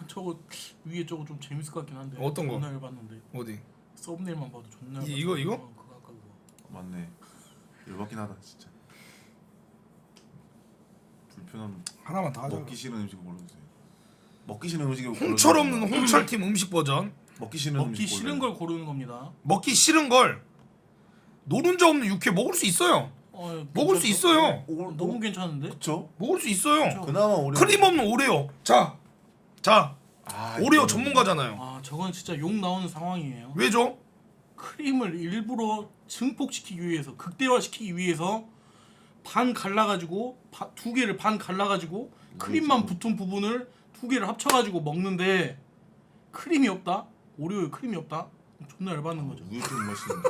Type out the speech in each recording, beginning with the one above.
저거 위에 저거 좀 재밌을 것 같긴 한데. 어떤 거? 존나 열받는데. 어디? 썸네일만 봐도 존나 열받아. 이거? 그거 아까 그거. 맞네. 열받긴 하다 진짜. 불편함. 하나만 더 하자. 먹기 싫은 음식을 골라주세요. 먹기 싫은 음식을 홍철 없는 홍철팀 음식 버전. 먹기 싫은 먹기 음식 싫은 걸 고르는 겁니다. 먹기 싫은 걸 노른자 없는 육회 먹을 수 있어요. 먹을 수 있어요. 너무 괜찮은데? 그쵸? 먹을 수 있어요. 그나마 오레오. 크림 없는 오레오. 자, 오레오 이거는- 전문가잖아요. 아 저건 진짜 욕 나오는 상황이에요. 왜죠? 크림을 일부러 증폭시키기 위해서 극대화시키기 위해서 반 갈라가지고 두 개를 반 갈라가지고 크림만 붙은 부분을 두 개를 합쳐가지고 먹는데 크림이 없다? 오레오에 크림이 없다? 존나 열받는 거죠. 우유 좀 맛있는데.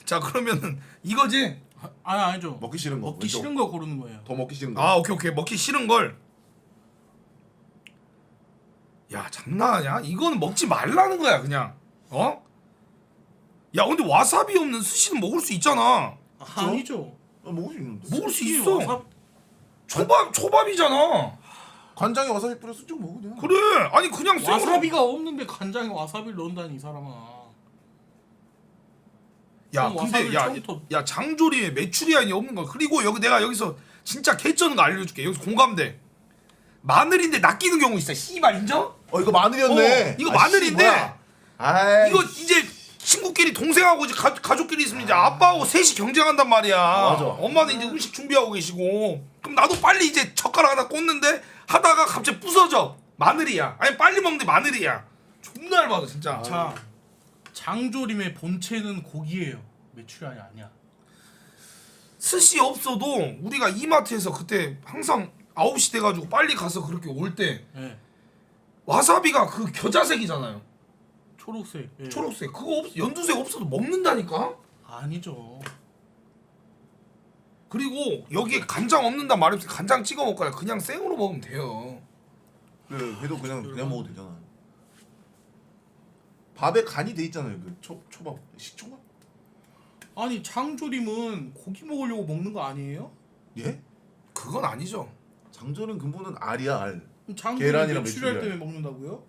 자, 그러면은 이거지. 아니죠. 먹기 싫은 거. 먹기 왼쪽. 싫은 거 고르는 거예요. 더 먹기 싫은 거. 아, 오케이. 먹기 싫은 걸. 야, 장난하냐? 이거는 먹지 말라는 거야, 그냥. 어? 야, 근데 와사비 없는 스시는 먹을 수 있잖아. 아니죠. 먹을 수 있는데. 먹을 수 있어. 와사- 초밥이잖아. 간장에 와사비 뿌려서 쭉 먹어 그냥. 그래. 아니 그냥 생으로. 와사비가 없는데 간장에 와사비를 넣는다니 이 사람아. 야, 그럼 근데 와사비를 처음부터- 야 장조림에 메추리알이 없는 거. 그리고 여기 내가 여기서 진짜 개쩌는 거 알려줄게. 여기서 공감돼. 마늘인데 낚이는 경우 있어. 씨발 인정? 이거 마늘이었네. 이거 마늘인데. 아 이거 이제 친구끼리 동생하고 이제 가족끼리 있으면 이제 아빠하고 셋이 경쟁한단 말이야. 맞아. 엄마는 이제 음식 준비하고 계시고. 그럼 나도 빨리 이제 젓가락 하나 꽂는데 하다가 갑자기 부서져. 마늘이야. 아니 빨리 먹는데 마늘이야. 존나 열받아 진짜. 자, 장조림의 본체는 고기예요. 메추리알이 아니야. 스시 없어도 우리가 이마트에서 그때 항상 9시 돼가지고 빨리 가서 그렇게 올 때 예. 와사비가 그 겨자색이잖아요. 초록색. 예. 초록색 그거 연두색 없어도 먹는다니까. 아니죠. 그리고 여기에 간장 없는다 말해서 간장 찍어 먹거나 그냥 생으로 먹으면 돼요. 그래도 그냥 먹어도 되잖아. 밥에 간이 돼 있잖아요. 그 초밥 식초밥. 아니 장조림은 고기 먹으려고 먹는 거 아니에요? 예? 그건 아니죠. 장조림 근본은 알이야 알. 그럼 장조림 계란이랑 메추리알 메추리알. 때문에 먹는다고요?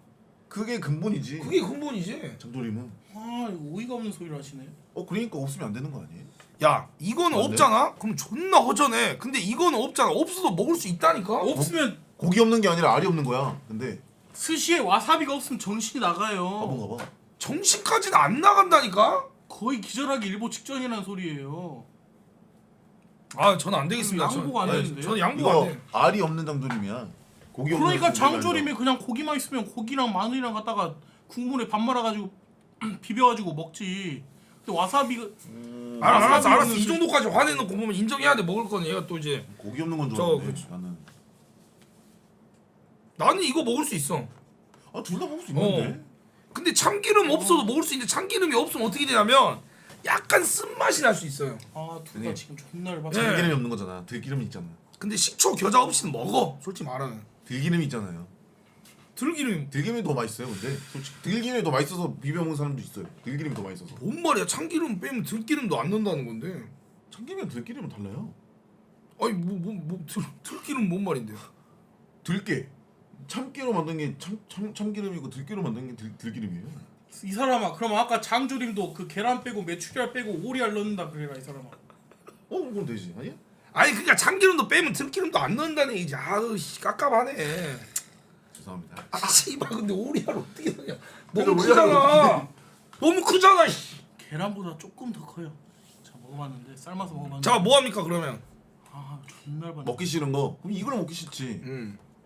그게 근본이지. 그게 근본이지. 장조림은. 아 어이가 없는 소리를 하시네. 그러니까 없으면 안 되는 거 아니에요? 야 이건 맞네. 없잖아? 그럼 존나 허전해. 근데 이건 없잖아. 없어도 먹을 수 있다니까? 없으면 고기 없는 게 아니라 알이 없는 거야. 근데 스시에 와사비가 없으면 정신이 나가요. 바본가 봐. 정신까지는 안 나간다니까? 거의 기절하기 일보 직전이라는 소리예요. 아 저는 안 되겠습니다. 양보가 안 되는데요? 저는 양보가 안 이거 돼. 알이 없는 장조림이야. 고기 없는 그러니까 장조림이 장조림에 그냥 고기만 있으면 고기랑 마늘이랑 갖다가 국물에 밥 말아가지고 비벼가지고 먹지. 근데 와사비가 알았어. 와사비 이 정도까지 화내놓고 보면 인정해야 돼. 먹을 거는 얘가 또 이제 아니라 고기 없는 건 저, 좋아하는데 그- 나는. 나는 이거 먹을 수 있어. 둘 다 먹을 수 있는데. 근데 참기름 없어도 먹을 수 있는데 참기름이 없으면 어떻게 되냐면 약간 쓴맛이 날 수 있어요. 둘 다 네. 지금 존나 열받아. 네. 들기름이 없는 거잖아. 들기름이 있잖아. 근데 식초 겨자 없이는 먹어. 솔직히 말하면 들기름이 있잖아요. 들기름 들기름이 더 맛있어요. 근데 솔직히 들기름이 더 맛있어서 비벼 먹는 사람도 있어요. 들기름이 더 맛있어서. 뭔 말이야? 참기름 빼면 들기름도 안 넣는다는 건데. 참기름이랑 들기름은 달라요. 아니 들기름 뭔 말인데요? 들깨. 참깨로 만든 게 참기름이고 들깨로 만든 게 들기름이에요. 이 사람아, 그럼 아까 장조림도 그 계란 빼고 메추리알 빼고 오리알 넣는다 그래라 이 사람아. 그럼 되지 아니야? 아니 그러니까 참기름도 빼면 들기름도 안 넣는다는 얘기지. 아우 씨 깝깝하네. 죄송합니다. 아 씨발 근데 오리알 어떻게 넣냐? 근데 너무 오리알은 크잖아. 너무 크잖아. 씨. 계란보다 조금 더 커요. 자 먹어봤는데 삶아서 먹어봤는데. 자 뭐 합니까 그러면? 존나 열받네. 먹기 싫은 거. 그럼 이거는 먹기 싫지.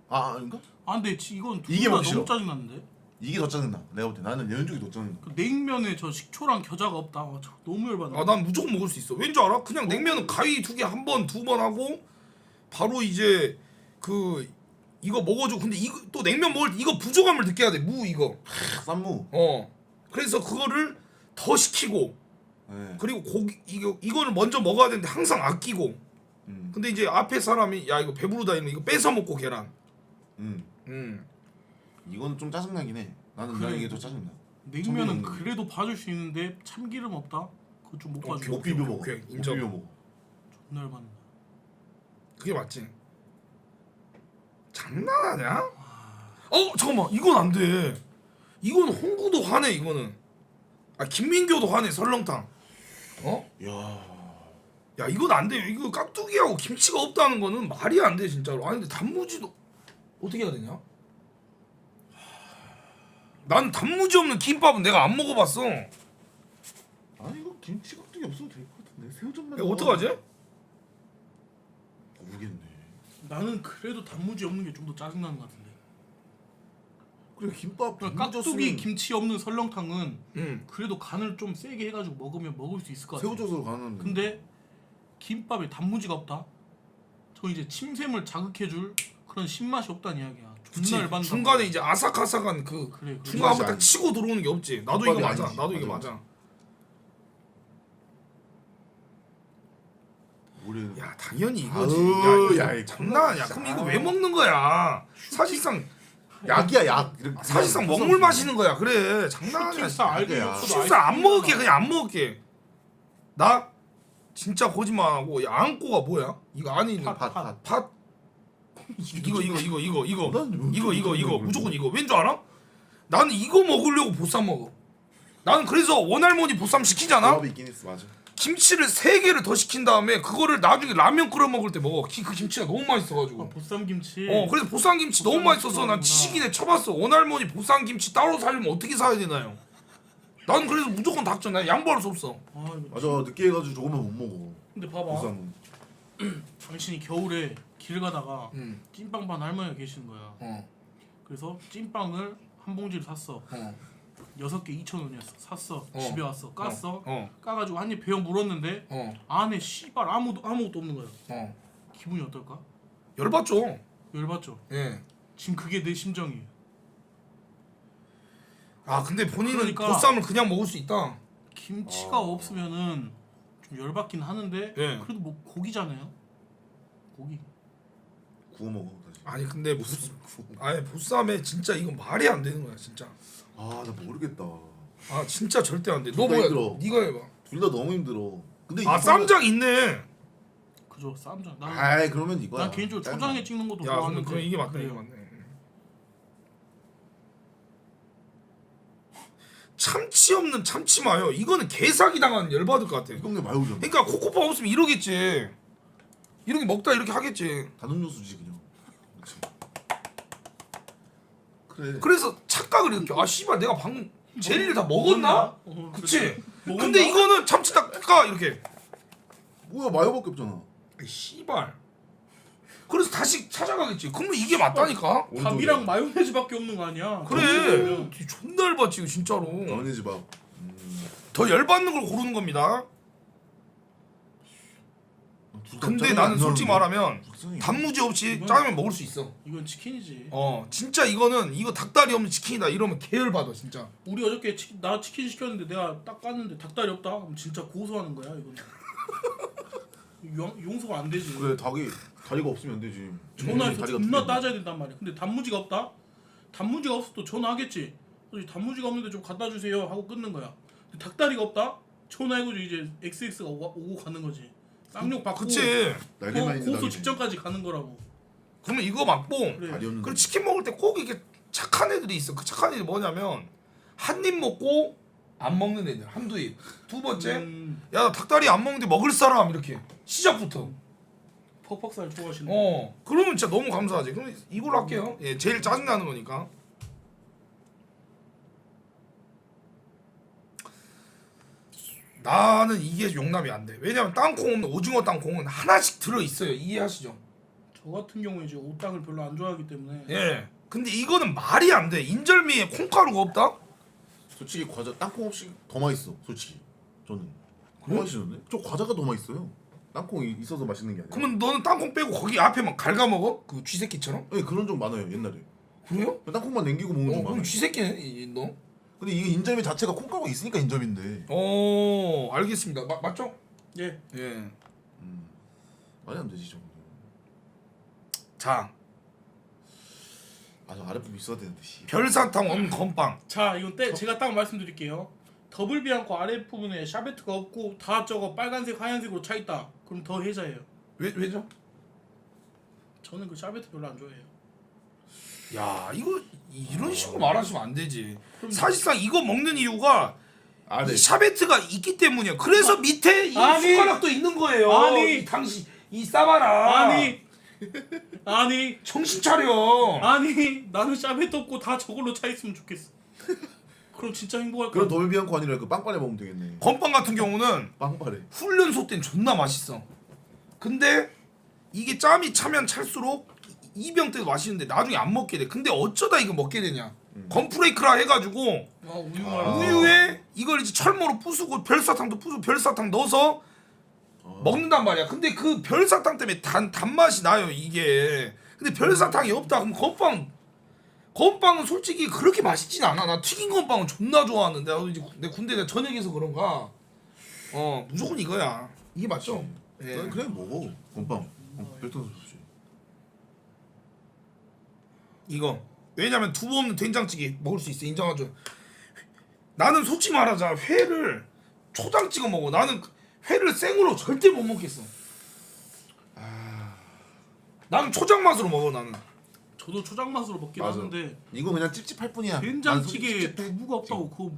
아닌가? 근데 이건 이게 둘다 먹기 싫어. 너무 짜증나는데. 이게 더 짜증나. 내가 볼 때 나는 얘는 쪽이 더 짜증나. 그 냉면에 저 식초랑 겨자가 없다. 너무 열받네. 아 난 무조건 먹을 수 있어. 왠지 알아? 그냥 냉면은 가위 2개 한 번, 2번 하고 바로 이제 그 이거 먹어줘. 근데 이거 또 냉면 먹을 때 이거 부족함을 느껴야 돼. 무 이거. 쌈무. 그래서 그거를 더 시키고 네. 그리고 고기 이거를 먼저 먹어야 되는데 항상 아끼고. 근데 이제 앞에 사람이 야 이거 배부르다 이러면 이거 뺏어 먹고 계란. 이건 좀 짜증나긴 해. 나는 그래. 이게 더 짜증나. 냉면은 참기름. 그래도 봐줄 수 있는데 참기름 없다. 그거 좀 못 봐줘. 못 비벼 먹어. 오케이, 못 인정. 비벼 먹어. 존나 열받네. 그게 맞지. 장난하냐? 잠깐만 이건 안 돼. 이건 홍구도 화내 이거는. 김민교도 화내 설렁탕. 야 이건 안 돼. 이거 깍두기하고 김치가 없다는 거는 말이 안 돼 진짜로. 아니 근데 단무지도 어떻게 해야 되냐? 난 단무지 없는 김밥은 내가 안 먹어봤어. 아니 이거 김치 깍두기 없어도 될 것 같은데 새우젓만. 야, 어떡하지? 모르겠네. 나는 그래도 단무지 없는 게 좀 더 짜증나는 것 같은데. 그래 김밥 그러니까 깍두기 김치 없는 설렁탕은 응. 그래도 간을 좀 세게 해가지고 먹으면 먹을 수 있을 것 같아. 새우젓으로 가는. 근데 김밥에 단무지가 없다? 저 이제 침샘을 자극해줄 그런 신맛이 없다는 이야기야. 그치. 존나 열받는 중간에 이제 아삭아삭한 그 그래. 중간 한번 딱 아니지. 치고 들어오는 게 없지. 나도 이거 김밥이 맞아. 아니지. 나도 이게 맞아. 맞아. 모래. 야 당연히 이거지. 아우, 야 야, 이거 이거 장난이야. 진짜. 그럼 이거 왜 먹는 거야? 사실상 약이야 약. 이렇게 사실상 그냥 먹물 마시는 거야. 그래 장난이야. 슈팅스타 알게 야. 없어도 진짜 안 먹을게. 그냥 안 먹을게. 나 진짜 거짓말하고 야 앙꼬가 뭐야? 이거 안에 있는 팥. 팥 이거 난 이거 무조건 이거 왠 줄 알아? 나는 이거 먹으려고 보쌈 먹어. 나는 그래서 원할머니 보쌈 시키잖아. 조합이 있긴 있어 맞아. 김치를 3개를 더 시킨 다음에 그거를 나중에 라면 끓여 먹을 때 먹어. 그 김치가 너무 맛있어가지고. 보쌈 김치. 그래서 보쌈 김치 너무 맛있어서 난 지식인에 쳐봤어. 원할머니 보쌈 김치 따로 사려면 어떻게 사야 되나요? 나는 그래서 무조건 닭전. 난 양보할 수 없어. 이거 맞아 늦게 해가지고 조금만 못 먹어. 근데 봐봐. 보쌈은. 당신이 겨울에 길 가다가 응. 찐빵 반 할머니가 계시는 거야. 그래서 찐빵을 한 봉지를 샀어. 6개 2,000원이었어. 샀어. 집에 왔어. 깠어. 까가지고 한 입 배워 물었는데 안에 씨발 아무것도 없는 거야. 기분이 어떨까? 열받죠. 열받죠. 예. 지금 그게 내 심정이에요. 근데 본인은 그러니까 보쌈을 그냥 먹을 수 있다. 김치가 없으면은 좀 열받긴 하는데 예. 그래도 뭐 고기잖아요. 고기. 구워 먹어 다시. 아니 근데 보쌈에 진짜 이건 말이 안 되는 거야 진짜. 아나 모르겠다. 진짜 절대 안 돼. 너 둘다 뭐야? 힘들어. 네가 해봐. 둘 다 너무 힘들어. 근데 쌈장 있네. 그죠. 쌈장. 아이 그러면 이거야. 난 개인적으로 초장에 찍는 것도 야, 근데 좋아하는데. 그럼 이게 맞다. 그래요. 이게 맞네. 참치 없는 참치 마요. 이거는 개사기 당한 열받을 것 같아. 이 동네 마요잖아. 그러니까 코코파 없으면 이러겠지. 이렇게 먹다 이렇게 하겠지. 단음료수지 그냥. 그치. 그래. 그래서 착각을 이렇게 씨발 내가 방금 젤리를 다 먹었나? 그치? 먹었나? 근데 이거는 참치 닦아 이렇게. 뭐야 마요밖에 없잖아. 씨발. 그래서 다시 찾아가겠지. 그러면 이게 맞다니까. 밥이랑 마요네즈밖에 없는 거 아니야? 그래. 존나 열받지 이거 진짜로. 마요네즈 밥. 더 열받는 걸 고르는 겁니다. 근데 나는 솔직히 말하면 단무지 없이 짜장면 먹을 수 있어. 이건 치킨이지. 진짜 이거 닭다리 없는 치킨이다 이러면 계열 받아 진짜. 우리 어저께 나 치킨 시켰는데 내가 딱 깠는데 닭다리 없다? 그럼 진짜 고소하는 거야 이건. 용서가 안 되지. 그래 다리가 없으면 안 되지. 전화해서 다리가 존나 두 개인데. 따져야 된단 말이야. 근데 단무지가 없다? 단무지가 없어도 전화하겠지. 그래서 단무지가 없는데 좀 갖다 주세요 하고 끊는 거야. 근데 닭다리가 없다? 전화해가지고 이제 XX가 오고 가는 거지. 쌍욕 받고 그치. 날개만 있는 고소 닭이네. 직전까지 가는 거라고. 그러면 이거 맞고. 그래. 다리 없는 그리고 닭. 치킨 먹을 때 꼭 이게 착한 애들이 있어. 그 착한 애들이 뭐냐면 한 입 먹고 안 먹는 애들 한두 입. 두 번째 야 나 닭다리 안 먹는데 먹을 사람 이렇게 시작부터. 퍽퍽살 좋아하시는. 그러면 진짜 너무 감사하지. 그럼 이걸로 할게요. 예, 제일 짜증 나는 거니까. 나는 이게 용납이 안 돼. 왜냐면 땅콩 없는 오징어 땅콩은 하나씩 들어 있어요. 이해하시죠? 저 같은 경우에 이제 오땅을 별로 안 좋아하기 때문에. 예. 근데 이거는 말이 안 돼. 인절미에 콩가루가 없다? 솔직히 과자 땅콩 없이 더 맛있어. 솔직히 저는. 더 맛있는데? 저 과자가 더 맛있어요. 땅콩이 있어서 맛있는 게 아니라. 그러면 너는 땅콩 빼고 거기 앞에만 갉아 먹어? 그 쥐새끼처럼? 네 그런 적 많아요 옛날에. 그래요? 땅콩만 남기고 먹는 적 그럼 많아요. 쥐새끼네 너? 근데 이게 인절미 자체가 콩가루가 있으니까 인절미인데. 알겠습니다. 맞죠? 예. 예. 말이 안 되지 저. 자, 저 아랫부분 있어야 되는데 씨. 별사탕 없는 건빵. 자 이건 제가 딱 말씀드릴게요. 더블 비앙코 아래 부분에 샤베트가 없고 다 저거 빨간색 하얀색으로 차 있다. 그럼 더 해자예요. 왜죠? 저는 그 샤베트 별로 안 좋아해요. 야 이거 이런 식으로 말하시면 안 되지. 사실상 이거 먹는 이유가 네. 이 샤베트가 있기 때문이야. 그래서 밑에 이 아니. 숟가락도 있는 거예요. 아니. 이 당신 이 싸바라. 아니 정신 차려. 아니 나는 샤베트 없고 다 저걸로 차 있으면 좋겠어. 그럼 진짜 행복할 그럼 거야. 도미비앙코 아니라 그 빵빠레 먹으면 되겠네. 건빵 같은 경우는 빵빠레. 훈련소 땐 존나 맛있어. 근데 이게 짬이 차면 찰수록 이병 때도 맛있는데 나중에 안 먹게 돼. 근데 어쩌다 이거 먹게 되냐? 건프레이크라 해가지고 우유 말아. 우유에 이걸 이제 철모로 부수고 별사탕도 부수고 별사탕 넣어서 먹는단 말이야. 근데 그 별사탕 때문에 단맛이 나요 이게. 근데 별사탕이 없다 그럼 건빵은 솔직히 그렇게 맛있진 않아. 나 튀긴 건빵은 존나 좋아하는데 나도 이제 내 군대 내 전역에서 그런가. 무조건 이거야. 이게 맞죠? 예. 난 그냥 먹어. 건빵. 별도로 좋지. 이거 왜냐면 두부 없는 된장찌개 먹을 수 있어. 인정하죠. 나는 솔직히 말하자 회를 초장 찍어 먹어. 나는 회를 생으로 절대 못 먹겠어. 나는 초장 맛으로 먹어. 나는 저도 초장 맛으로 먹긴 맞아. 하는데 이거 그냥 찝찝할 뿐이야. 된장찌개에 두부가 없다고 그거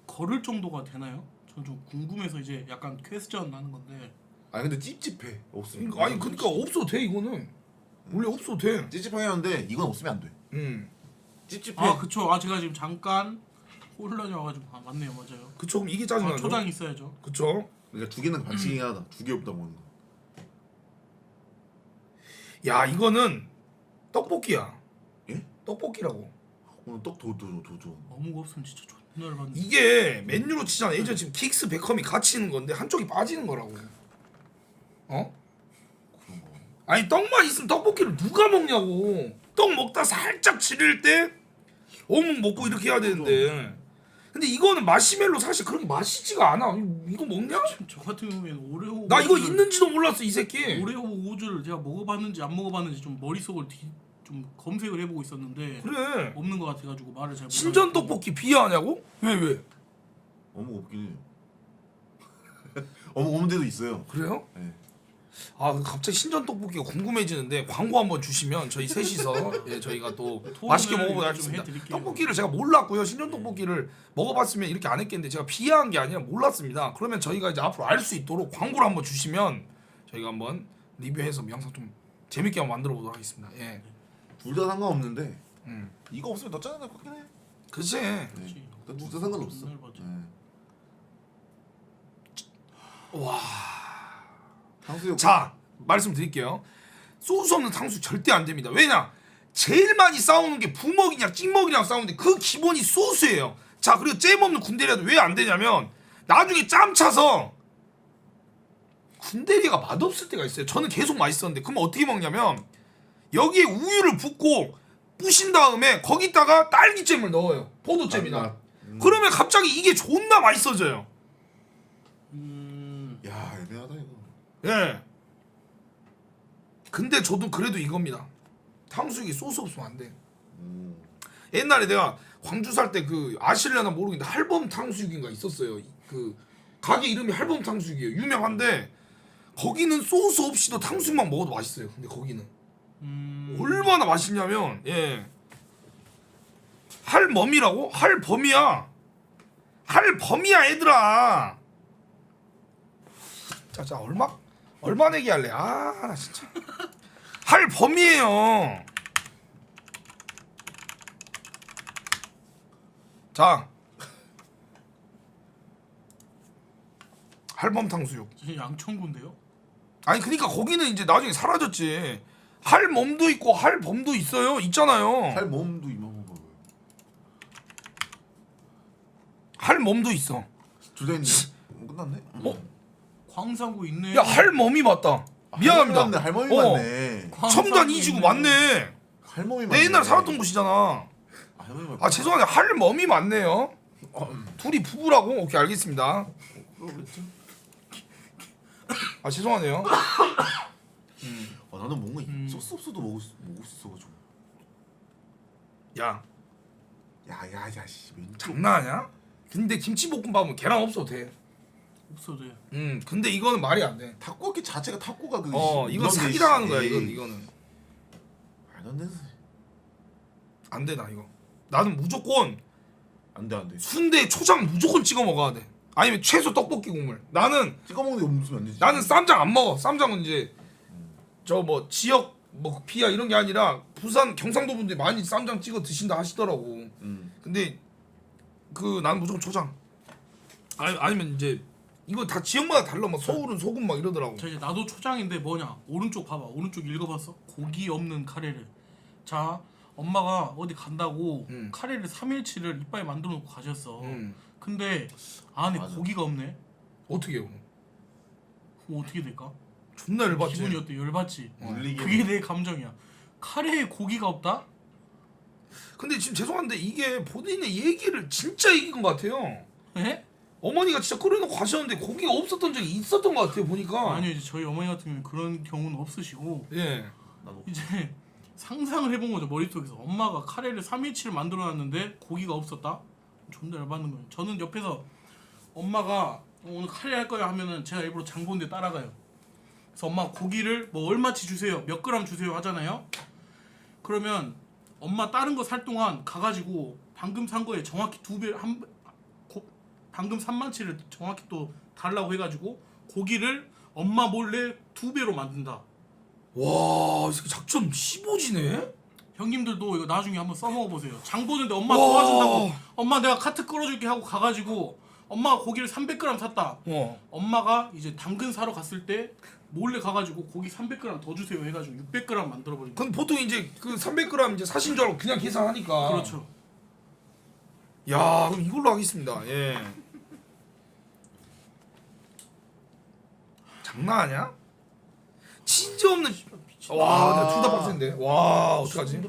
거를 정도가 되나요? 전 좀 궁금해서 이제 약간 퀘스천 하는 건데. 아니 근데 찝찝해. 없으면. 그러니까, 아니 그러니까 없어도 돼. 이거는 원래 없어도 돼. 찝찝하게 하는데 이건 없으면 안 돼. 찝찝해. 아 그쵸. 제가 지금 잠깐 혼란이 와가지고 맞네요. 맞아요. 그쵸. 그럼 이게 짜증나죠. 초장 있어야죠. 그쵸. 그러니까 두 개는 반칙이긴 하다. 두 개 없다고 하는 거. 야 이거는 떡볶이야. 예? 떡볶이라고. 오늘 떡도 줘. 어묵 없으면 진짜 존나 열받네. 이게 맨유로 치잖아. 예전 지금 킥스 베컴이 같이 있는 건데 한쪽이 빠지는 거라고. 어? 그런 거. 아니 떡만 있으면 떡볶이를 누가 먹냐고. 떡 먹다 살짝 지릴 때 어묵 먹고 이렇게 해야 되는데. 근데 이거는 마시멜로 사실 그렇게 맛있지가 않아. 이거 먹냐? 저 같은 경우에는 오레오. 나 이거 오즈를- 있는지도 몰랐어 이 새끼. 오레오 오즈를 제가 먹어봤는지 안 먹어봤는지 좀 머릿속을 좀 검색을 해보고 있었는데 그래. 없는 것 같아가지고 말을 잘. 신전 못하겠고. 떡볶이 비하하냐고? 왜? 어묵 없긴 해요. 어묵 없는 데도 있어요. 그래요? 네. 아 갑자기 신전 떡볶이가 궁금해지는데 광고 한번 주시면 저희 셋이서 예, 저희가 또 맛있게 먹어보도록 하겠습니다. 해드릴게요. 떡볶이를 제가 몰랐고요. 신전 떡볶이를 먹어봤으면 이렇게 안 했겠는데 제가 비하한 게 아니라 몰랐습니다. 그러면 저희가 이제 앞으로 알 수 있도록 광고를 한번 주시면 저희가 한번 리뷰해서 영상 좀 재밌게 한번 만들어 보도록 하겠습니다. 예, 둘 다 상관없는데 음, 이거 없으면 더 짜증날 것 같긴 해. 그치. 네. 둘다 상관없어. 존나 열받아. 네. 와, 탕수육. 자 말씀드릴게요. 소스 없는 탕수육 절대 안 됩니다. 왜냐? 제일 많이 싸우는 게 부먹이냐 찍먹이랑 싸우는데 그 기본이 소스예요. 자 그리고 잼 없는 군대리아도 왜 안 되냐면 나중에 짬 차서 군대리아가 맛없을 때가 있어요. 저는 계속 맛있었는데 그럼 어떻게 먹냐면 여기에 우유를 붓고 부신 다음에 거기다가 딸기잼을 넣어요. 포도잼이나. 그러면 갑자기 이게 존나 맛있어져요. 야 애매하다 이거. 예. 근데 저도 그래도 이겁니다. 탕수육이 소스 없으면 안 돼. 옛날에 내가 광주 살 때 그 아실려나 모르겠는데 할범 탕수육인가 있었어요. 그 가게 이름이 할범 탕수육이에요. 유명한데 거기는 소스 없이도 탕수육만 먹어도 맛있어요. 근데 거기는 얼마나 맛있냐면 예. 할멈이라고? 할범이야. 할범이야 얘들아. 자 얼마 내기 할래? 나 진짜 할범이에요. 자 할범 탕수육. 저 양천구인데요. 아니 그니까 거기는 이제 나중에 사라졌지. 할멈도 있고 할범도 있어요. 있잖아요. 살 몸도 이만 먹어. 할멈도 있어. 둘 다 있네. 끝났네. 광산구 있네. 야 할멈이 맞다. 미안합니다. 할머니 맞네. 첨단 이지구 맞네. 할머니 맞네. 내 옛날 살았던 곳이잖아. 할머니 맞네. 아 죄송한데 할멈이 맞네요. 둘이 부부라고? 오케이 알겠습니다. 아 죄송하네요. 나는 뭔가 소스 없어도 먹을 수 있어가지고. 야 야야야 씨. 장난하냐? 근데 김치볶음밥은 계란 없어도 돼. 없어도 돼. 근데 이거는 말이 안 돼. 닭고기 자체가 닭고가 그. 이건 사기당하는 거야. 이거는. 말도 안 되는 소리. 안 돼 나 이거. 나는 무조건 안돼 안돼. 순대 초장 무조건 찍어 먹어야 돼. 아니면 최소 떡볶이 국물. 나는 찍어 먹는 게 없으면 안 되지. 나는 쌈장 안 먹어. 쌈장은 이제 저 뭐 지역 뭐 비하 이런 게 아니라 부산 경상도 분들이 많이 쌈장 찍어 드신다 하시더라고. 근데 그 나는 무조건 초장. 아니면 이제 이거 다 지역마다 달라. 막 서울은 소금 막 이러더라고. 자 이제 나도 초장인데 뭐냐 오른쪽 봐봐 오른쪽 읽어봤어? 고기 없는 카레를. 자 엄마가 어디 간다고 카레를 3일치를 이빨에 만들어 놓고 가셨어. 근데 안에 맞아. 고기가 없네. 어떻게 해요? 그럼 어떻게 될까? 존나 열받지. 기분이 어때? 열받지? 물리게. 그게 내 감정이야. 카레에 고기가 없다? 근데 지금 죄송한데 이게 본인의 얘기를 진짜 얘기한 것 같아요. 에? 어머니가 진짜 끓여놓고 가셨는데 고기가 없었던 적이 있었던 것 같아요 보니까. 아니요 이제 저희 어머니 같은 경우는 그런 경우는 없으시고 예. 나도. 이제 상상을 해본 거죠 머릿속에서. 엄마가 카레를 3일치를 만들어놨는데 고기가 없었다? 존나 열받는 거예요. 저는 옆에서 엄마가 오늘 카레 할 거야 하면은 제가 일부러 장 보는데 따라가요. 그래서 엄마 고기를 뭐 얼마치 주세요 몇 그램 주세요 하잖아요. 그러면 엄마 다른 거 살 동안 가가지고 방금 산 거에 정확히 방금 3만치를 정확히 또 달라고 해가지고 고기를 엄마 몰래 2배로 만든다. 와, 이 새끼 작전 15지네? 형님들도 이거 나중에 한번 써먹어 보세요. 장 보는데 엄마 와. 도와준다고 엄마 내가 카트 끌어줄게 하고 가가지고 엄마가 고기를 300g 샀다. 엄마가 이제 당근 사러 갔을 때 몰래 가가지고 고기 300g 더 주세요 해가지고 600g 만들어버린 거야. 그럼 보통 이제 그 300g 이제 사신 줄 알고 그냥 계산하니까. 그렇죠. 야, 그럼 이걸로 하겠습니다. 예. 장난 아니야? 치즈 없는. 와, 내가 둘 다 빡센데. 와, 어떡하지?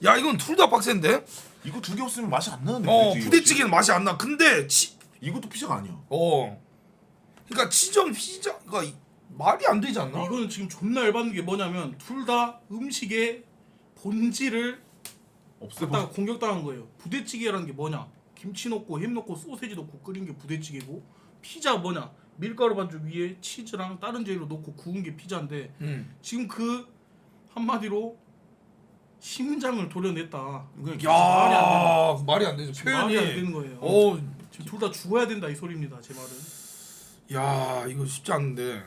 야, 이건 둘 다 빡센데? 이거 두 개 없으면 맛이 안 나는데. 부대찌개는 맛이 안 나. 근데 이것도 피자가 아니야. 그러니까 치즈 없는 피자가 말이 안 되지 않나? 이거는 지금 존나 열받는 게 뭐냐면 둘 다 음식의 본질을 갖다가 공격당한 거예요. 부대찌개라는 게 뭐냐? 김치 넣고 햄 넣고 소세지 넣고 끓인 게 부대찌개고, 피자 뭐냐? 밀가루 반죽 위에 치즈랑 다른 재료 넣고 구운 게 피자인데 지금 그 한마디로 심장을 도려냈다. 야, 말이 안 되죠. 표현이. 말이 안 되는 거예요. 지금 둘 다 죽어야 된다 이 소리입니다. 제 말은. 야, 이거 쉽지 않은데.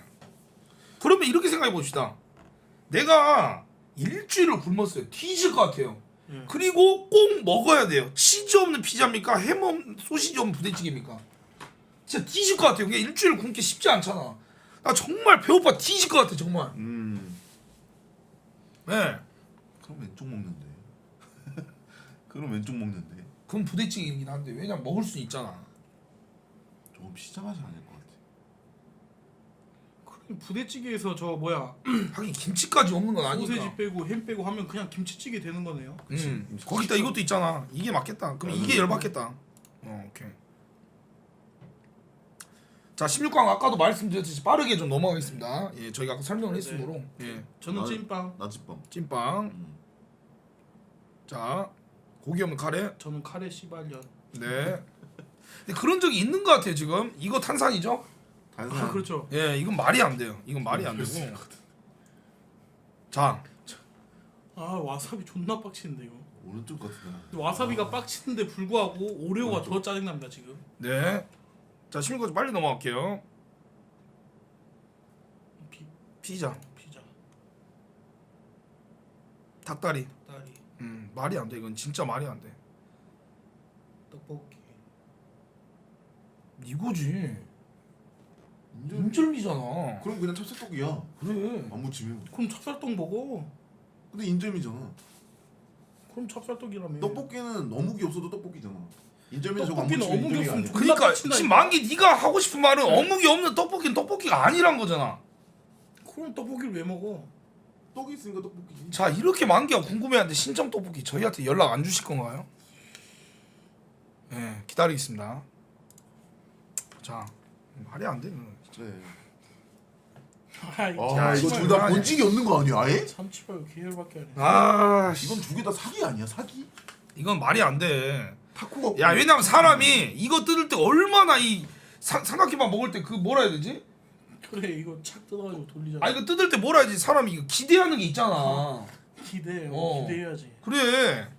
그러면 이렇게 생각해 봅시다. 내가 일주일을 굶었어요. 뒤질 것 같아요. 예. 그리고 꼭 먹어야 돼요. 치즈 없는 피자입니까? 햄 없는 소시지 없는 부대찌개입니까? 진짜 뒤질 것 같아요. 그게 일주일 굶기 쉽지 않잖아. 나 정말 배고파 뒤질 것 같아 정말. 네. 그럼 왼쪽 먹는데. 그럼 왼쪽 먹는데. 그건 부대찌개이긴 한데 왜냐면 먹을 수 있잖아. 저건 피자 맛이 아닐 것 같아. 그럼 부대찌개에서 저 뭐야 하긴 김치까지 없는 건 아니니까. 소세지 빼고 햄 빼고 하면 그냥 김치찌개 되는 거네요. 거기다 이것도 있잖아. 이게 맞겠다. 그럼 이게 열받겠다. 오케이. 자, 16강 아까도 말씀드렸듯이 빠르게 좀 넘어가겠습니다. 예, 저희가 아까 설명을 했으므로. 예. 저는 찐빵, 나집빵. 찐빵. 자, 고기 없는 카레. 저는 카레 씨발년. 네. 근데 그런 적이 있는 것 같아요 지금. 이거 탄산이죠? 단산. 아 그렇죠. 예, 이건 말이 안 돼요. 이건 말이 안 되고. 자, 아 와사비 존나 빡치는데 이거. 오른쪽 같은데. 와사비가 빡치는데 불구하고 오레오가 더 짜증납니다 지금. 네. 자, 16강 빨리 넘어갈게요. 피자, 피자, 닭다리. 다리, 말이 안 돼. 이건 진짜 말이 안 돼. 떡볶이. 이거지. 인절미잖아. 그럼 그냥 찹쌀떡이야. 그래. 안 묻히면. 그럼 찹쌀떡 먹어. 근데 인절미잖아. 그럼 찹쌀떡이라며. 떡볶이는 어묵이 없어도 떡볶이잖아. 인절미는 저거 안 떡볶이는 묻히면 어묵이 인절미가 없으면 아니야. 그러니까 빡친다니까. 지금 만기 네가 하고 싶은 말은 어묵이 없는 떡볶이는 떡볶이가 아니란 거잖아. 그럼 떡볶이를 왜 먹어? 떡이 있으니까 떡볶이지. 자, 이렇게 만기가 궁금해하는데 신정 떡볶이 저희한테 연락 안 주실 건가요? 네, 기다리겠습니다. 자, 말이 안 돼. 그래. 아 아 이거 둘 다 본질이 없는 거 아니야? 아예? 참치발 계열밖에 안 해. 아, 이건 두 개 다 사기 아니야? 사기? 이건 말이 안 돼. 타코가. 야, 왜냐면 사람이 이거 뜯을 때 얼마나 이 삼각김밥 먹을 때 그 뭐라 해야 되지? 그래 이거 착 뜯어가지고 돌리잖아. 아, 이거 뜯을 때 뭐라 해야지? 사람이 이거 기대하는 게 있잖아. 기대. 어. 기대해야지. 그래.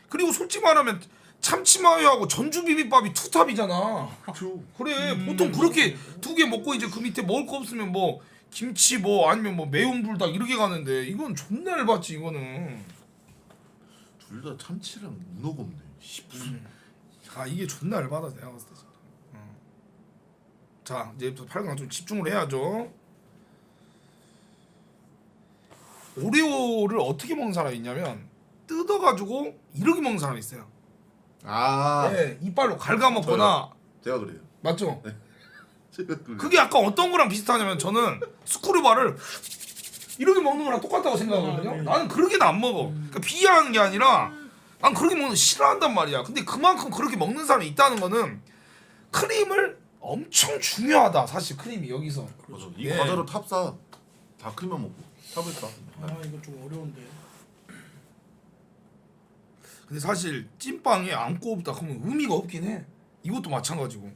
그리고 솔직히 말하면 참치마요하고 전주 비빔밥이 투탑이잖아. 그렇죠. 그래 보통 그렇게 두 개 먹고 이제 그 밑에 먹을 거 없으면 뭐 김치 뭐 아니면 뭐 매운 불닭 이렇게 가는데 이건 존나 얇았지 이거는. 둘 다 참치랑 문어가 없네. 씨, 무슨 아 이게 존나 얇아다 내가 봤을 때. 자 이제부터 8강 좀 집중을 해야죠. 오레오를 어떻게 먹는 사람이 있냐면 뜯어가지고 이렇게 먹는 사람이 있어요. 아 네, 이빨로 갉아먹거나 제가 그래요. 맞죠? 제가 그래요. 그게 약간 어떤 거랑 비슷하냐면 저는 스크류바를 이렇게 먹는 거랑 똑같다고 생각하거든요. 네. 나는 그렇게는 안 먹어. 그러니까 비하하는 게 아니라 난 그렇게 먹는 거 싫어한단 말이야. 근데 그만큼 그렇게 먹는 사람이 있다는 거는 크림을 엄청 중요하다. 사실 크림이 여기서. 맞아. 이 예. 과자로 탑사 다 크림만 먹고 탑을 싸. 아 이거 좀 어려운데. 근데 사실 찐빵에 안고 없다 그러면 의미가 없긴 해. 이것도 마찬가지고.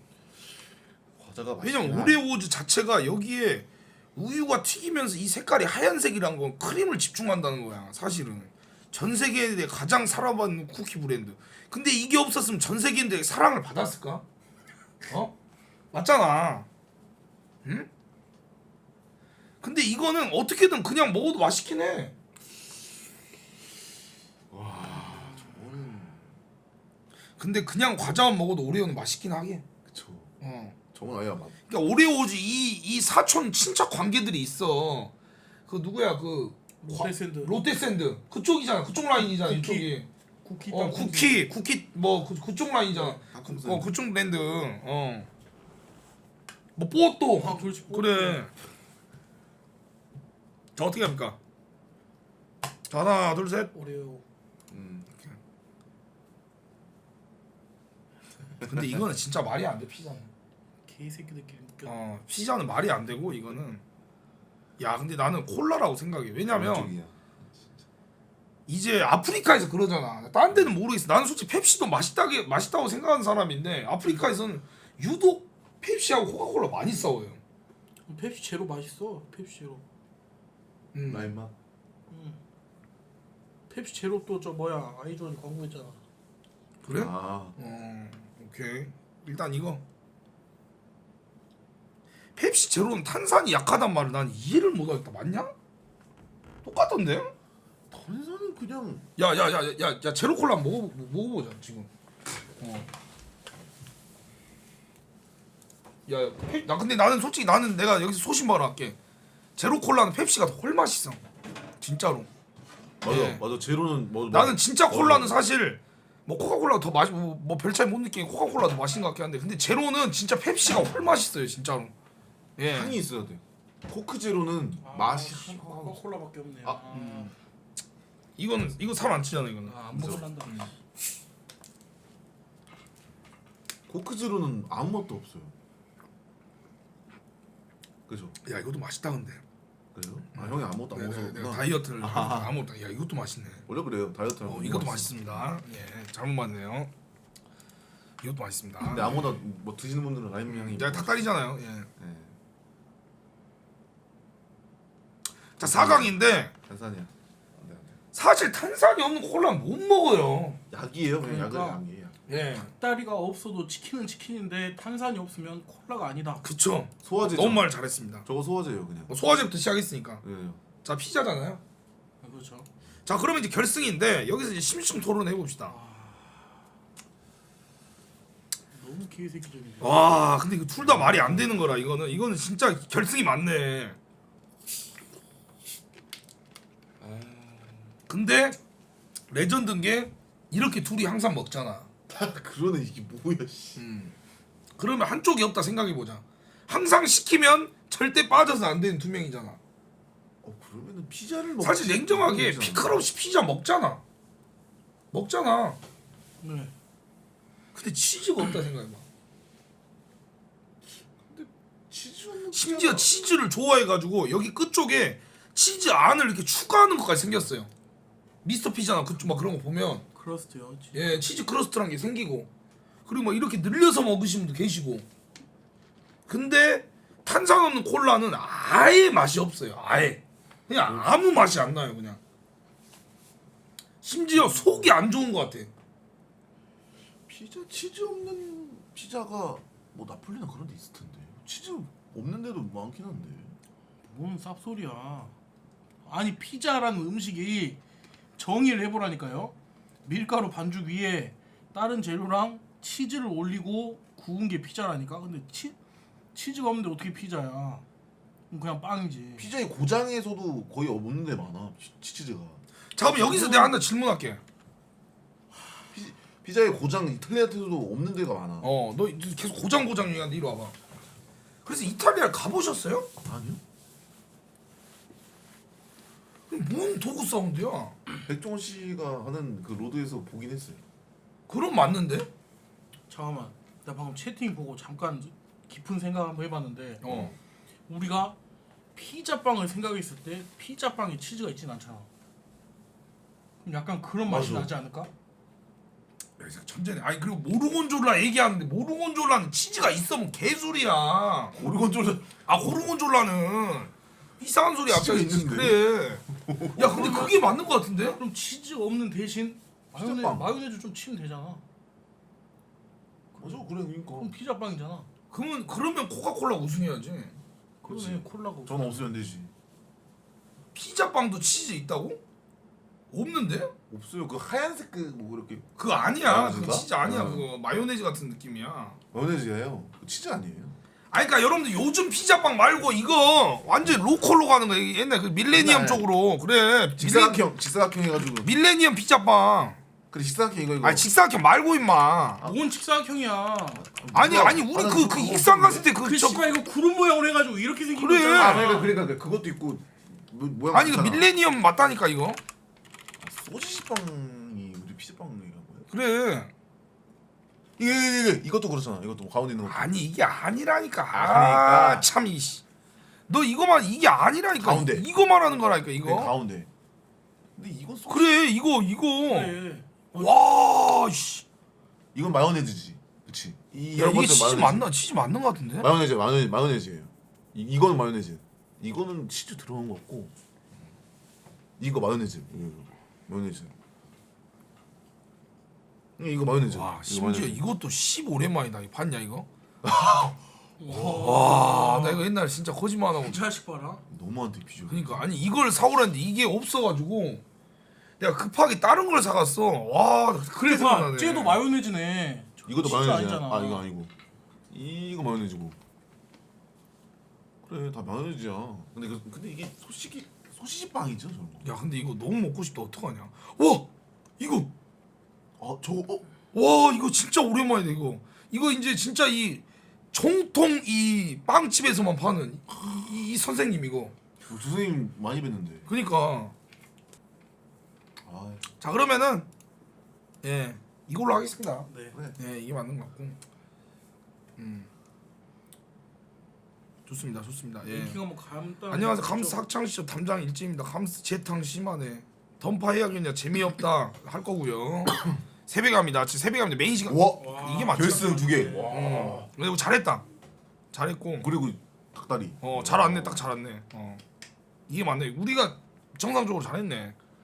과자가 왜냐면 맛있긴 오레오즈 자체가 여기에 우유가 튀기면서 이 색깔이 하얀색이란 건 크림을 집중한다는 거야. 사실은 전 세계에 가장 사랑받는 쿠키 브랜드. 근데 이게 없었으면 전 세계인들에게 사랑을 받았을까? 어? 맞잖아. 응? 근데 이거는 어떻게든 그냥 먹어도 맛있긴 해. 저거는 근데 그냥 과자만 먹어도 오레오는 맛있긴 하게. 그쵸. 어. 저건 아예 맛. 그러니까 오레오즈 이 사촌 친척 관계들이 있어. 그 누구야 그 롯데샌드. 롯데샌드 그쪽이잖아. 그쪽 라인이잖아. 쿠키. 이쪽이. 쿠키. 쿠키 뭐 그쪽 라인이잖아. 닭가슴살. 그쪽 랜드. 뭐 뽀또. 아, 그렇지, 뽀또. 그래. 자 어떻게 합니까? 자 하나 둘 셋. 오레오. 근데 이거는 진짜 말이 안 돼 피자는. 개새끼들끼리 묶여. 피자는 말이 안 되고 이거는. 야 근데 나는 콜라라고 생각해. 왜냐면. 왼쪽이야. 이제 아프리카에서 그러잖아. 딴 데는 모르겠어. 나는 솔직히 펩시도 맛있다고 생각하는 사람인데 아프리카에서는 유독 펩시하고 코카콜라 많이 싸워요. 펩시 제로 맛있어. 펩시 제로. 라임 맛. 펩시 제로 또 저 뭐야 아이존 광고했잖아. 그래? 아 오케이. 일단 이거 펩시 제로는 탄산이 약하단 말을 난 이해를 못하겠다. 맞냐? 똑같던데? 탄산은 그냥 야야야야 제로 콜라 한번 먹어보자 지금. 나 근데 나는 솔직히 나는 내가 여기서 소신발언 할게. 제로 콜라는 펩시가 더 훨 맛있어. 진짜로. 맞아 예. 맞아 제로는 뭐 나는 진짜 콜라는 사실 뭐 코카콜라가 더 맛이 뭐별 차이 못 느끼는 코카콜라 더 맛있는 것 같긴 한데 근데 제로는 진짜 펩시가 훨 맛있어요 진짜로. 예. 향이 있어야 돼. 코크 제로는 맛이 코카콜라밖에 없네. 아, 이거 살 안 치잖아 이거는. 안 먹을란다. 코크 제로는 아무 맛도 없어요. 그죠? 야 이것도 맛있다 근데. 그래요? 아 형이 아무것도 안 내가 먹어서 다이어트를 아무것도 야 이것도 맛있네. 원래 그래요 다이어트. 이것도 맛있습니다. 예 잘못 봤네요. 이것도 맛있습니다. 근데 아무나 뭐 드시는 분들은 라임 향이. 내가 닭다리잖아요. 예. 네. 자 4강인데 탄산이야. 안돼 안돼. 사실 탄산이 없는 콜라는 못 먹어요. 약이에요 그냥 그러니까. 약은 약이에요. 예. 닭다리가 없어도 치킨은 치킨인데 탄산이 없으면 콜라가 아니다. 그쵸. 소화제. 너무 말 잘했습니다. 저거 소화제예요 그냥. 소화제부터 시작했으니까. 예. 자 피자잖아요. 그렇죠. 자 그러면 이제 결승인데 여기서 이제 심층 토론해 봅시다. 너무 개새끼적이네. 와 근데 이거 둘 다 말이 안 되는 거라 이거는 진짜 결승이 맞네. 근데 레전드인 게 이렇게 둘이 항상 먹잖아. 그러네 이게 뭐야 씨. 그러면 한쪽이 없다 생각해 보자. 항상 시키면 절대 빠져서 안 되는 두 명이잖아. 그러면은 피자를 먹. 사실 냉정하게 피클 없이 피자 먹잖아. 네. 근데 치즈가 없다 생각해봐. 치즈 없는 심지어 피자가- 치즈를 좋아해가지고 여기 끝쪽에 치즈 안을 이렇게 추가하는 것까지 생겼어요. 미스터 피자나 그쪽 막 그런 거 보면 크러스트요. 예 치즈 크러스트란 게 생기고 그리고 막 이렇게 늘려서 먹으시는 분도 계시고. 근데 탄산 없는 콜라는 아예 맛이 없어요. 아예 그냥 아무 맛이 안 나요. 그냥 심지어 속이 안 좋은 것 같아. 치즈 없는 피자가 뭐 나폴리나 그런 데 있을 텐데. 치즈 없는 데도 많긴 한데. 뭔 쌉소리야. 아니 피자라는 음식이 정의를 해보라니까요. 밀가루 반죽 위에 다른 재료랑 치즈를 올리고 구운 게 피자라니까. 근데 치즈가 없는데 어떻게 피자야? 그럼 그냥 빵이지. 피자의 고장에서도 거의 없는 데 많아. 치즈가. 잠깐만 여기서 내가 하나 질문할게. 피자의 고장 이탈리아에서도 없는 데가 많아. 너 계속 고장 얘기하는데 이리 와봐. 그래서 이탈리아 가보셨어요? 아니요? 뭔 도구 사운드야? 백종원 씨가 하는 그 로드에서 보긴 했어요. 그럼 맞는데? 잠깐만. 나 방금 채팅 보고 잠깐 깊은 생각 한번 해봤는데 우리가 피자빵을 생각했을 때 피자빵에 치즈가 있진 않잖아. 그럼 약간 그런 맛이 맞아. 나지 않을까? 야, 이 새끼 천재네. 아니 그리고 모르곤졸라 얘기하는데 모르곤졸라는 치즈가 있으면 개소리야. 고르곤졸라 고르곤졸라는 이상한 소리 치즈가 앞에 있는데? 그래. 야 근데 그게 맞는 거 같은데? 그럼 치즈 없는 대신 피자빵. 마요네즈 좀 치면 되잖아. 맞아 그래 그러니까. 그럼 피자빵이잖아. 그러면 코카콜라 우승해야지. 그러네 그렇지. 콜라고. 전 없으면 되지. 피자빵도 치즈 있다고? 없는데? 없어요. 그 하얀색 그뭐 이렇게 그거 아니야. 마요네즈가? 그거 치즈 아니야. 어. 그거 마요네즈 같은 느낌이야. 마요네즈예요. 치즈 아니에요. 아니 그러니까 여러분들 요즘 피자빵 말고 이거 완전 로컬로 가는 거 옛날 그 밀레니엄 옛날. 쪽으로 그래. 직사각형 해가지고. 밀레니엄 피자빵. 그래 직사각형 이거. 아니 직사각형 말고 임마. 뭔 직사각형이야. 아니 누가- 우리 난 그 그거 익산 갔을 때 그 그 저 씨발 이거 구름 모양으로 해가지고 이렇게 생긴 그래. 거 있잖아. 아 그러니까 그것도 있고 모양. 아니 그 밀레니엄 맞다니까 이거. 소시지빵이 우리 피자빵이가 뭐야? 그래. 이것도 그렇잖아. 이것도 가운데 있는 거. 아니 이게 아니라니까. 아니니까. 참 이씨. 너 이거만 이게 아니라니까. 가운데. 이거 말하는 거라니까 이거. 네, 가운데. 근데 이건 그래 이거. 그래. 와 씨. 이건 마요네즈지. 그렇지. 야 이게 치즈 맞나? 치즈 맞는 거 같은데? 마요네즈예요. 이거는 마요네즈. 이거는 치즈 들어간 거 같고. 이거 마요네즈. 마요네즈. 이거 마요네즈. 와 이거 심지어 마요네즈. 이것도 15오랜만이다. 이거 봤냐 이거? 와, 나 이거 옛날에 진짜 거짓말 안 하고. 이 자식 봐라. 너무한테 비교. 그러니까 아니 이걸 사오라는데 이게 없어가지고 내가 급하게 다른 걸 사갔어. 와, 그래 그래서 생각나네. 쟤도 마요네즈네. 이것도 치즈 마요네즈야. 아니잖아. 아 이거 아니고. 이거 마요네즈고. 그래 다 마요네즈야. 근데 이게 소시지 빵이죠 저런 거. 야, 근데 이거 너무 먹고 싶다. 어떡하냐? 와, 이거. 아 저거 와, 이거 진짜 오랜만이다 이거. 이거 이제 진짜 이 정통 이 빵집에서만 파는 이 선생님 이거. 두 선생님 많이 뵀는데. 그러니까. 아 자 그러면은 예 이걸로 하겠습니다. 네. 그래. 예 이게 맞는 것 같고. 좋습니다, 좋습니다. 예. 인기가 뭐 감당. 안녕하세요. 감스 학창시절 담장 일지입니다. 감스 재탕 심하네. 던파 해야겠냐 재미없다 할 거고요. 새벽에 합니다. 지금 새벽에 합니다. 메인 시간. 와 이게 맞죠? 결승 2개. 와. 그리고 잘했다. 잘했고. 그리고 닭다리. 잘 왔네. 딱 잘 왔네. 이게 맞네. 우리가 정상적으로 잘했네.